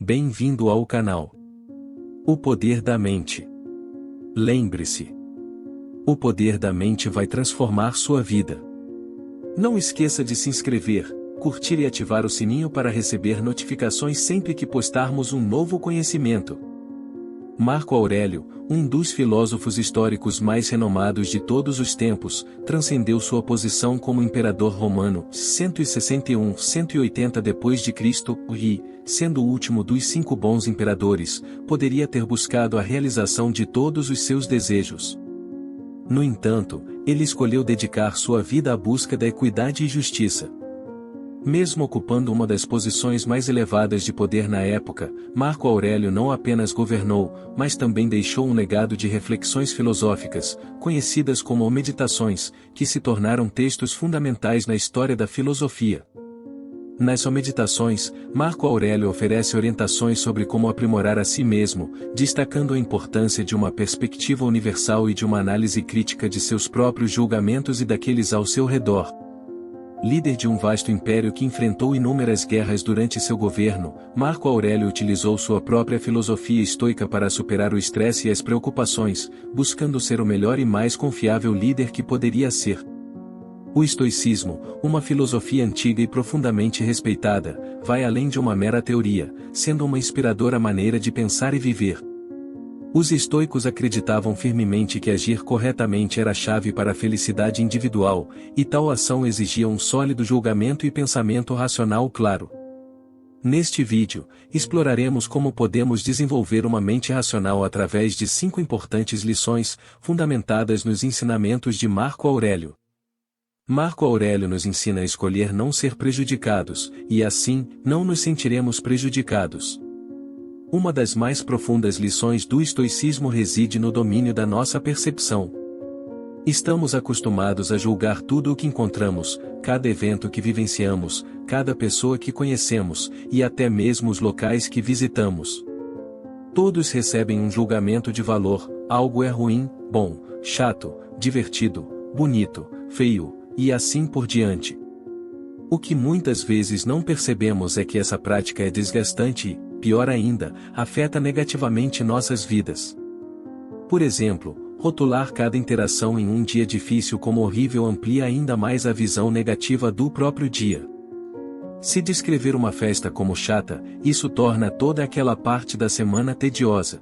Bem-vindo ao canal. O poder da mente. Lembre-se. O poder da mente vai transformar sua vida. Não esqueça de se inscrever, curtir e ativar o sininho para receber notificações sempre que postarmos um novo conhecimento. Marco Aurélio, um dos filósofos históricos mais renomados de todos os tempos, transcendeu sua posição como imperador romano 161-180 d.C. e, sendo o último dos 5 bons imperadores, poderia ter buscado a realização de todos os seus desejos. No entanto, ele escolheu dedicar sua vida à busca da equidade e justiça. Mesmo ocupando uma das posições mais elevadas de poder na época, Marco Aurélio não apenas governou, mas também deixou um legado de reflexões filosóficas, conhecidas como Meditações, que se tornaram textos fundamentais na história da filosofia. Nas Meditações, Marco Aurélio oferece orientações sobre como aprimorar a si mesmo, destacando a importância de uma perspectiva universal e de uma análise crítica de seus próprios julgamentos e daqueles ao seu redor. Líder de um vasto império que enfrentou inúmeras guerras durante seu governo, Marco Aurélio utilizou sua própria filosofia estoica para superar o estresse e as preocupações, buscando ser o melhor e mais confiável líder que poderia ser. O estoicismo, uma filosofia antiga e profundamente respeitada, vai além de uma mera teoria, sendo uma inspiradora maneira de pensar e viver. Os estoicos acreditavam firmemente que agir corretamente era a chave para a felicidade individual, e tal ação exigia um sólido julgamento e pensamento racional claro. Neste vídeo, exploraremos como podemos desenvolver uma mente racional através de 5 importantes lições, fundamentadas nos ensinamentos de Marco Aurélio. Marco Aurélio nos ensina a escolher não ser prejudicados, e assim, não nos sentiremos prejudicados. Uma das mais profundas lições do estoicismo reside no domínio da nossa percepção. Estamos acostumados a julgar tudo o que encontramos, cada evento que vivenciamos, cada pessoa que conhecemos, e até mesmo os locais que visitamos. Todos recebem um julgamento de valor: algo é ruim, bom, chato, divertido, bonito, feio, e assim por diante. O que muitas vezes não percebemos é que essa prática é desgastante e, pior ainda, afeta negativamente nossas vidas. Por exemplo, rotular cada interação em um dia difícil como horrível amplia ainda mais a visão negativa do próprio dia. Se descrever uma festa como chata, isso torna toda aquela parte da semana tediosa.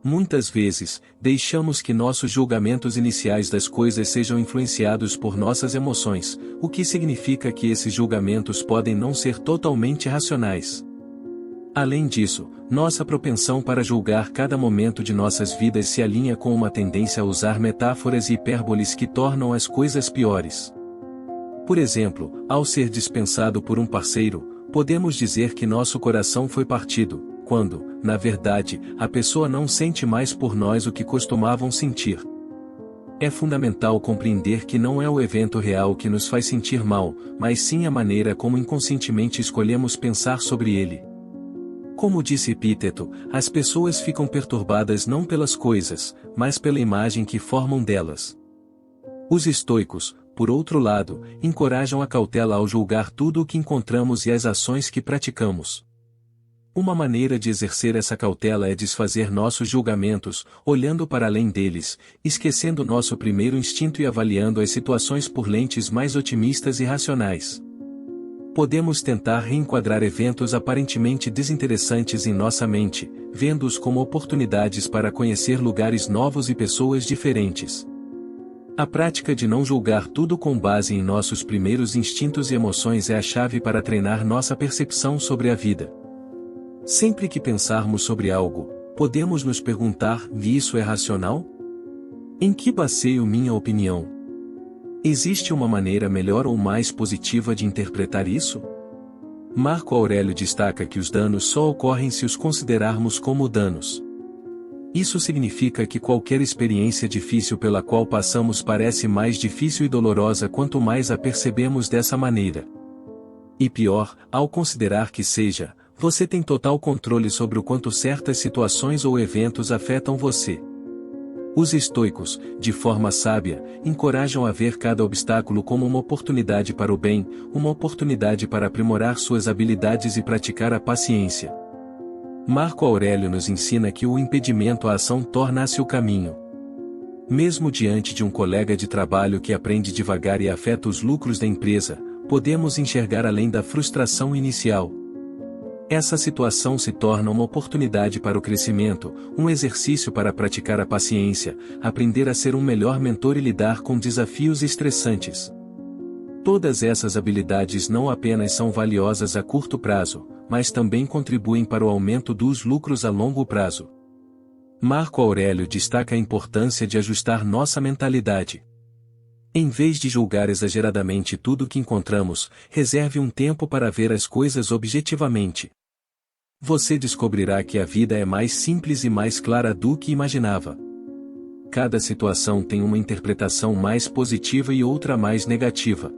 Muitas vezes, deixamos que nossos julgamentos iniciais das coisas sejam influenciados por nossas emoções, o que significa que esses julgamentos podem não ser totalmente racionais. Além disso, nossa propensão para julgar cada momento de nossas vidas se alinha com uma tendência a usar metáforas e hipérboles que tornam as coisas piores. Por exemplo, ao ser dispensado por um parceiro, podemos dizer que nosso coração foi partido, quando, na verdade, a pessoa não sente mais por nós o que costumavam sentir. É fundamental compreender que não é o evento real que nos faz sentir mal, mas sim a maneira como inconscientemente escolhemos pensar sobre ele. Como disse Epíteto, as pessoas ficam perturbadas não pelas coisas, mas pela imagem que formam delas. Os estoicos, por outro lado, encorajam a cautela ao julgar tudo o que encontramos e as ações que praticamos. Uma maneira de exercer essa cautela é desfazer nossos julgamentos, olhando para além deles, esquecendo nosso primeiro instinto e avaliando as situações por lentes mais otimistas e racionais. Podemos tentar reenquadrar eventos aparentemente desinteressantes em nossa mente, vendo-os como oportunidades para conhecer lugares novos e pessoas diferentes. A prática de não julgar tudo com base em nossos primeiros instintos e emoções é a chave para treinar nossa percepção sobre a vida. Sempre que pensarmos sobre algo, podemos nos perguntar: isso é racional? Em que baseio minha opinião? Existe uma maneira melhor ou mais positiva de interpretar isso? Marco Aurélio destaca que os danos só ocorrem se os considerarmos como danos. Isso significa que qualquer experiência difícil pela qual passamos parece mais difícil e dolorosa quanto mais a percebemos dessa maneira. E pior, ao considerar que seja, você tem total controle sobre o quanto certas situações ou eventos afetam você. Os estoicos, de forma sábia, encorajam a ver cada obstáculo como uma oportunidade para o bem, uma oportunidade para aprimorar suas habilidades e praticar a paciência. Marco Aurélio nos ensina que o impedimento à ação torna-se o caminho. Mesmo diante de um colega de trabalho que aprende devagar e afeta os lucros da empresa, podemos enxergar além da frustração inicial. Essa situação se torna uma oportunidade para o crescimento, um exercício para praticar a paciência, aprender a ser um melhor mentor e lidar com desafios estressantes. Todas essas habilidades não apenas são valiosas a curto prazo, mas também contribuem para o aumento dos lucros a longo prazo. Marco Aurélio destaca a importância de ajustar nossa mentalidade. Em vez de julgar exageradamente tudo o que encontramos, reserve um tempo para ver as coisas objetivamente. Você descobrirá que a vida é mais simples e mais clara do que imaginava. Cada situação tem uma interpretação mais positiva e outra mais negativa.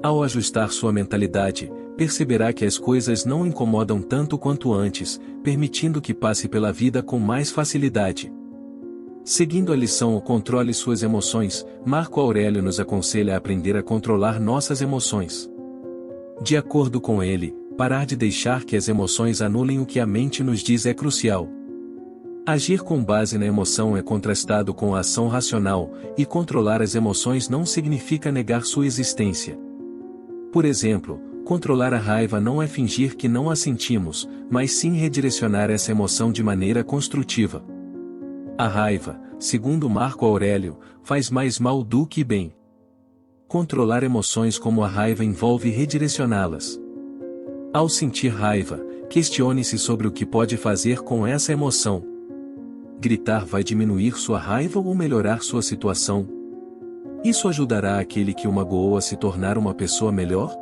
Ao ajustar sua mentalidade, perceberá que as coisas não incomodam tanto quanto antes, permitindo que passe pela vida com mais facilidade. Seguindo a lição O Controle Suas Emoções, Marco Aurélio nos aconselha a aprender a controlar nossas emoções. De acordo com ele, parar de deixar que as emoções anulem o que a mente nos diz é crucial. Agir com base na emoção é contrastado com a ação racional, e controlar as emoções não significa negar sua existência. Por exemplo, controlar a raiva não é fingir que não a sentimos, mas sim redirecionar essa emoção de maneira construtiva. A raiva, segundo Marco Aurélio, faz mais mal do que bem. Controlar emoções como a raiva envolve redirecioná-las. Ao sentir raiva, questione-se sobre o que pode fazer com essa emoção. Gritar vai diminuir sua raiva ou melhorar sua situação? Isso ajudará aquele que o magoou a se tornar uma pessoa melhor?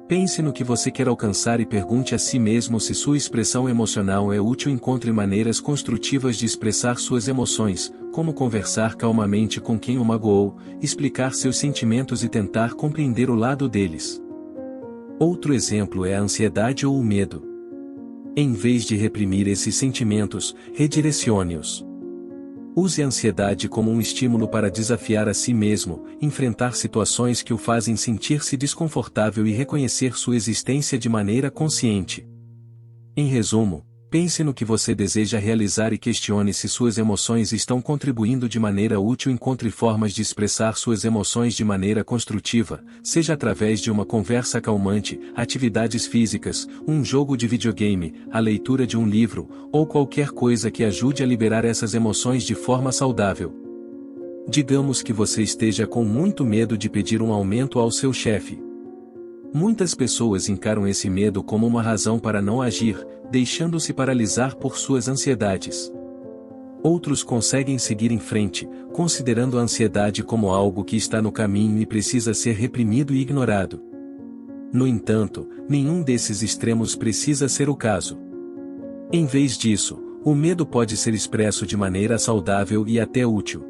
Pense no que você quer alcançar e pergunte a si mesmo se sua expressão emocional é útil. Encontre maneiras construtivas de expressar suas emoções, como conversar calmamente com quem o magoou, explicar seus sentimentos e tentar compreender o lado deles. Outro exemplo é a ansiedade ou o medo. Em vez de reprimir esses sentimentos, redirecione-os. Use a ansiedade como um estímulo para desafiar a si mesmo, enfrentar situações que o fazem sentir-se desconfortável e reconhecer sua existência de maneira consciente. Em resumo, pense no que você deseja realizar e questione se suas emoções estão contribuindo de maneira útil. Encontre formas de expressar suas emoções de maneira construtiva, seja através de uma conversa calmante, atividades físicas, um jogo de videogame, a leitura de um livro, ou qualquer coisa que ajude a liberar essas emoções de forma saudável. Digamos que você esteja com muito medo de pedir um aumento ao seu chefe. Muitas pessoas encaram esse medo como uma razão para não agir, deixando-se paralisar por suas ansiedades. Outros conseguem seguir em frente, considerando a ansiedade como algo que está no caminho e precisa ser reprimido e ignorado. No entanto, nenhum desses extremos precisa ser o caso. Em vez disso, o medo pode ser expresso de maneira saudável e até útil.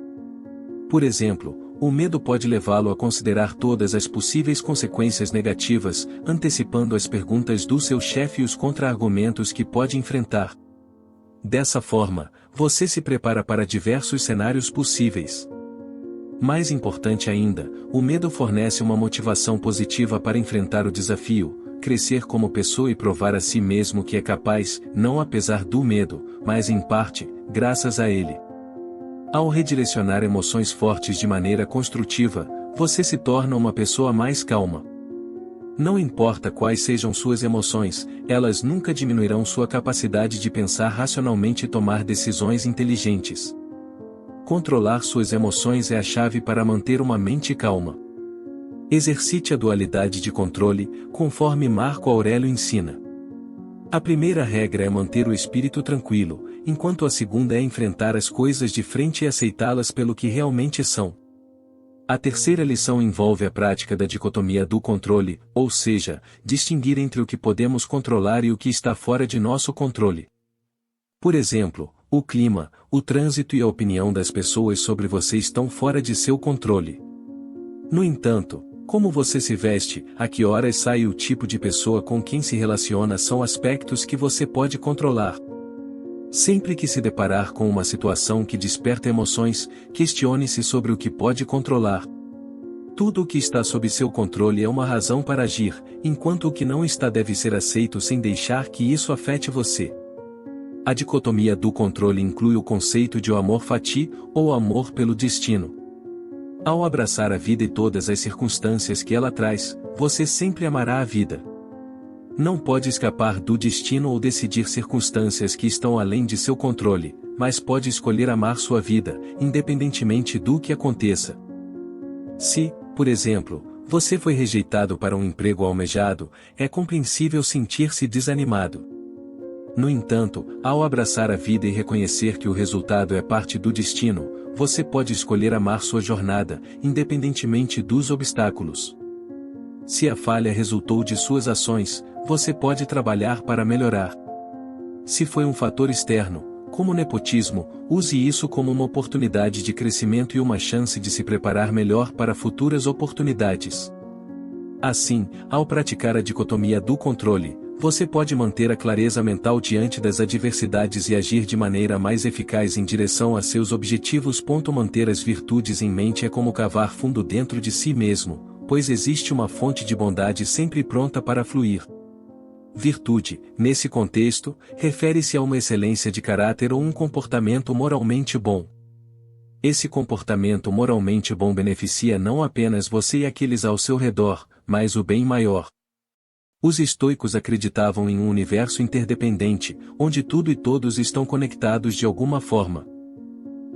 Por exemplo, o medo pode levá-lo a considerar todas as possíveis consequências negativas, antecipando as perguntas do seu chefe e os contra-argumentos que pode enfrentar. Dessa forma, você se prepara para diversos cenários possíveis. Mais importante ainda, o medo fornece uma motivação positiva para enfrentar o desafio, crescer como pessoa e provar a si mesmo que é capaz, não apesar do medo, mas em parte, graças a ele. Ao redirecionar emoções fortes de maneira construtiva, você se torna uma pessoa mais calma. Não importa quais sejam suas emoções, elas nunca diminuirão sua capacidade de pensar racionalmente e tomar decisões inteligentes. Controlar suas emoções é a chave para manter uma mente calma. Exercite a dualidade de controle, conforme Marco Aurélio ensina. A primeira regra é manter o espírito tranquilo, enquanto a segunda é enfrentar as coisas de frente e aceitá-las pelo que realmente são. A terceira lição envolve a prática da dicotomia do controle, ou seja, distinguir entre o que podemos controlar e o que está fora de nosso controle. Por exemplo, o clima, o trânsito e a opinião das pessoas sobre você estão fora de seu controle. No entanto, como você se veste, a que horas sai e o tipo de pessoa com quem se relaciona são aspectos que você pode controlar. Sempre que se deparar com uma situação que desperta emoções, questione-se sobre o que pode controlar. Tudo o que está sob seu controle é uma razão para agir, enquanto o que não está deve ser aceito sem deixar que isso afete você. A dicotomia do controle inclui o conceito de o amor fati, ou amor pelo destino. Ao abraçar a vida e todas as circunstâncias que ela traz, você sempre amará a vida. Não pode escapar do destino ou decidir circunstâncias que estão além de seu controle, mas pode escolher amar sua vida, independentemente do que aconteça. Se, por exemplo, você foi rejeitado para um emprego almejado, é compreensível sentir-se desanimado. No entanto, ao abraçar a vida e reconhecer que o resultado é parte do destino, você pode escolher amar sua jornada, independentemente dos obstáculos. Se a falha resultou de suas ações, você pode trabalhar para melhorar. Se foi um fator externo, como nepotismo, use isso como uma oportunidade de crescimento e uma chance de se preparar melhor para futuras oportunidades. Assim, ao praticar a dicotomia do controle, você pode manter a clareza mental diante das adversidades e agir de maneira mais eficaz em direção a seus objetivos. Manter as virtudes em mente é como cavar fundo dentro de si mesmo, pois existe uma fonte de bondade sempre pronta para fluir. Virtude, nesse contexto, refere-se a uma excelência de caráter ou um comportamento moralmente bom. Esse comportamento moralmente bom beneficia não apenas você e aqueles ao seu redor, mas o bem maior. Os estoicos acreditavam em um universo interdependente, onde tudo e todos estão conectados de alguma forma.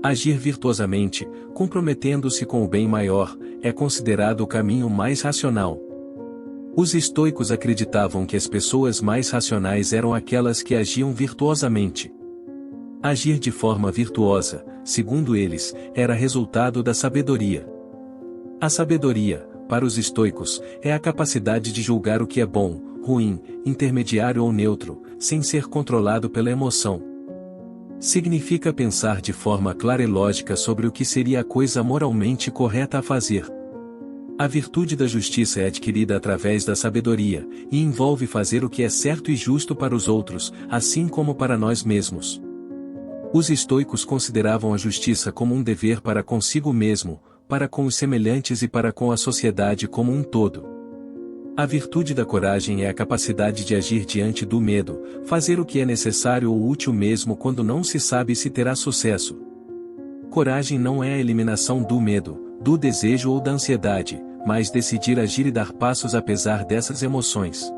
Agir virtuosamente, comprometendo-se com o bem maior, é considerado o caminho mais racional. Os estoicos acreditavam que as pessoas mais racionais eram aquelas que agiam virtuosamente. Agir de forma virtuosa, segundo eles, era resultado da sabedoria. A sabedoria, para os estoicos, é a capacidade de julgar o que é bom, ruim, intermediário ou neutro, sem ser controlado pela emoção. Significa pensar de forma clara e lógica sobre o que seria a coisa moralmente correta a fazer. A virtude da justiça é adquirida através da sabedoria, e envolve fazer o que é certo e justo para os outros, assim como para nós mesmos. Os estoicos consideravam a justiça como um dever para consigo mesmo, para com os semelhantes e para com a sociedade como um todo. A virtude da coragem é a capacidade de agir diante do medo, fazer o que é necessário ou útil mesmo quando não se sabe se terá sucesso. Coragem não é a eliminação do medo, do desejo ou da ansiedade, mas decidir agir e dar passos apesar dessas emoções.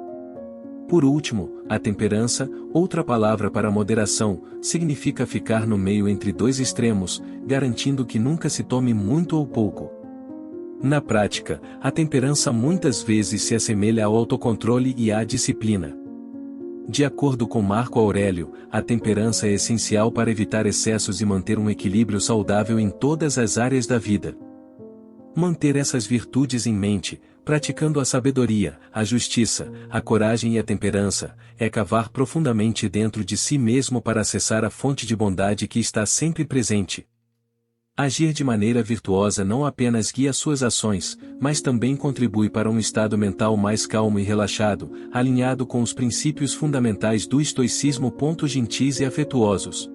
Por último, a temperança, outra palavra para moderação, significa ficar no meio entre dois extremos, garantindo que nunca se tome muito ou pouco. Na prática, a temperança muitas vezes se assemelha ao autocontrole e à disciplina. De acordo com Marco Aurélio, a temperança é essencial para evitar excessos e manter um equilíbrio saudável em todas as áreas da vida. Manter essas virtudes em mente, praticando a sabedoria, a justiça, a coragem e a temperança, é cavar profundamente dentro de si mesmo para acessar a fonte de bondade que está sempre presente. Agir de maneira virtuosa não apenas guia suas ações, mas também contribui para um estado mental mais calmo e relaxado, alinhado com os princípios fundamentais do estoicismo. Gentis e afetuosos.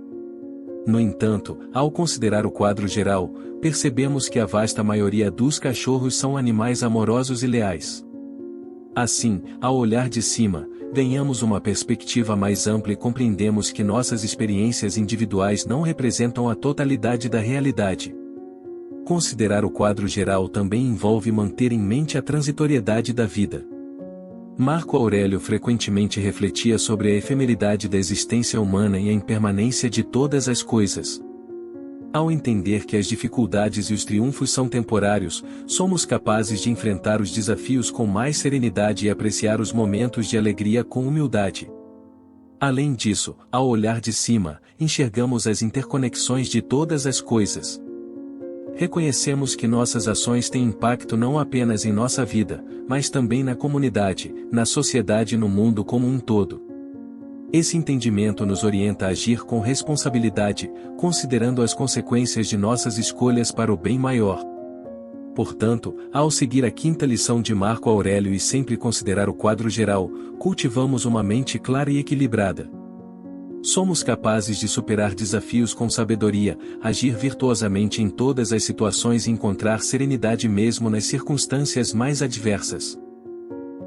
No entanto, ao considerar o quadro geral, percebemos que a vasta maioria dos cachorros são animais amorosos e leais. Assim, ao olhar de cima, ganhamos uma perspectiva mais ampla e compreendemos que nossas experiências individuais não representam a totalidade da realidade. Considerar o quadro geral também envolve manter em mente a transitoriedade da vida. Marco Aurélio frequentemente refletia sobre a efemeridade da existência humana e a impermanência de todas as coisas. Ao entender que as dificuldades e os triunfos são temporários, somos capazes de enfrentar os desafios com mais serenidade e apreciar os momentos de alegria com humildade. Além disso, ao olhar de cima, enxergamos as interconexões de todas as coisas. Reconhecemos que nossas ações têm impacto não apenas em nossa vida, mas também na comunidade, na sociedade e no mundo como um todo. Esse entendimento nos orienta a agir com responsabilidade, considerando as consequências de nossas escolhas para o bem maior. Portanto, ao seguir a quinta lição de Marco Aurélio e sempre considerar o quadro geral, cultivamos uma mente clara e equilibrada. Somos capazes de superar desafios com sabedoria, agir virtuosamente em todas as situações e encontrar serenidade mesmo nas circunstâncias mais adversas.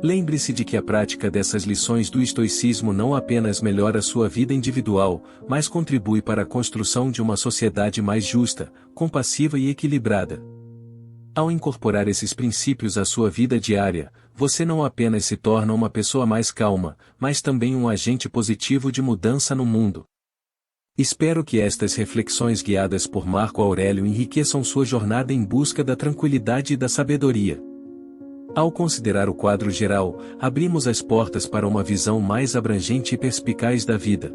Lembre-se de que a prática dessas lições do estoicismo não apenas melhora sua vida individual, mas contribui para a construção de uma sociedade mais justa, compassiva e equilibrada. Ao incorporar esses princípios à sua vida diária, você não apenas se torna uma pessoa mais calma, mas também um agente positivo de mudança no mundo. Espero que estas reflexões guiadas por Marco Aurélio enriqueçam sua jornada em busca da tranquilidade e da sabedoria. Ao considerar o quadro geral, abrimos as portas para uma visão mais abrangente e perspicaz da vida.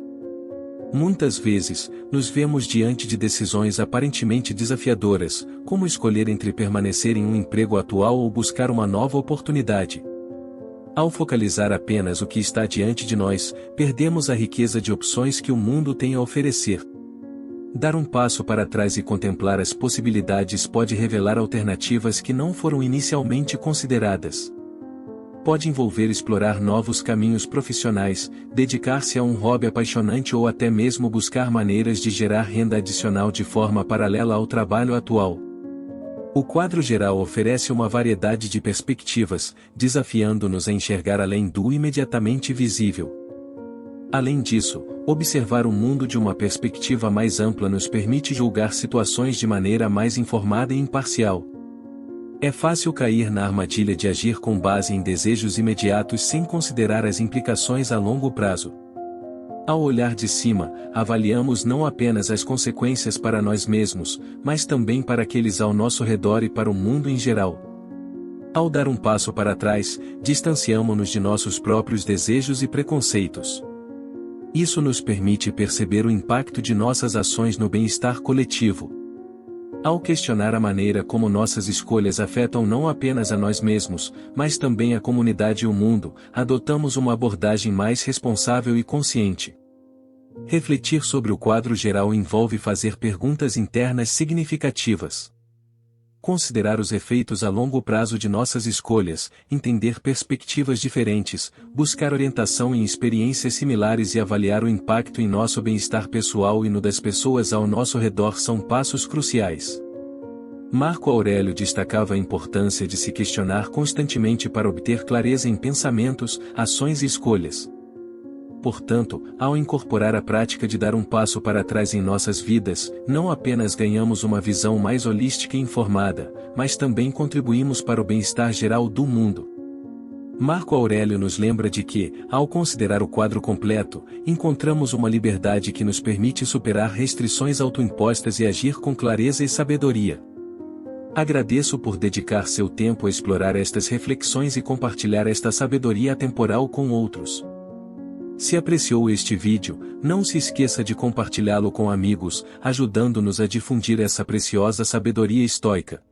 Muitas vezes, nos vemos diante de decisões aparentemente desafiadoras, como escolher entre permanecer em um emprego atual ou buscar uma nova oportunidade. Ao focalizar apenas o que está diante de nós, perdemos a riqueza de opções que o mundo tem a oferecer. Dar um passo para trás e contemplar as possibilidades pode revelar alternativas que não foram inicialmente consideradas. Pode envolver explorar novos caminhos profissionais, dedicar-se a um hobby apaixonante ou até mesmo buscar maneiras de gerar renda adicional de forma paralela ao trabalho atual. O quadro geral oferece uma variedade de perspectivas, desafiando-nos a enxergar além do imediatamente visível. Além disso, observar o mundo de uma perspectiva mais ampla nos permite julgar situações de maneira mais informada e imparcial. É fácil cair na armadilha de agir com base em desejos imediatos sem considerar as implicações a longo prazo. Ao olhar de cima, avaliamos não apenas as consequências para nós mesmos, mas também para aqueles ao nosso redor e para o mundo em geral. Ao dar um passo para trás, distanciamo-nos de nossos próprios desejos e preconceitos. Isso nos permite perceber o impacto de nossas ações no bem-estar coletivo. Ao questionar a maneira como nossas escolhas afetam não apenas a nós mesmos, mas também a comunidade e o mundo, adotamos uma abordagem mais responsável e consciente. Refletir sobre o quadro geral envolve fazer perguntas internas significativas. Considerar os efeitos a longo prazo de nossas escolhas, entender perspectivas diferentes, buscar orientação em experiências similares e avaliar o impacto em nosso bem-estar pessoal e no das pessoas ao nosso redor são passos cruciais. Marco Aurélio destacava a importância de se questionar constantemente para obter clareza em pensamentos, ações e escolhas. Portanto, ao incorporar a prática de dar um passo para trás em nossas vidas, não apenas ganhamos uma visão mais holística e informada, mas também contribuímos para o bem-estar geral do mundo. Marco Aurélio nos lembra de que, ao considerar o quadro completo, encontramos uma liberdade que nos permite superar restrições autoimpostas e agir com clareza e sabedoria. Agradeço por dedicar seu tempo a explorar estas reflexões e compartilhar esta sabedoria atemporal com outros. Se apreciou este vídeo, não se esqueça de compartilhá-lo com amigos, ajudando-nos a difundir essa preciosa sabedoria estoica.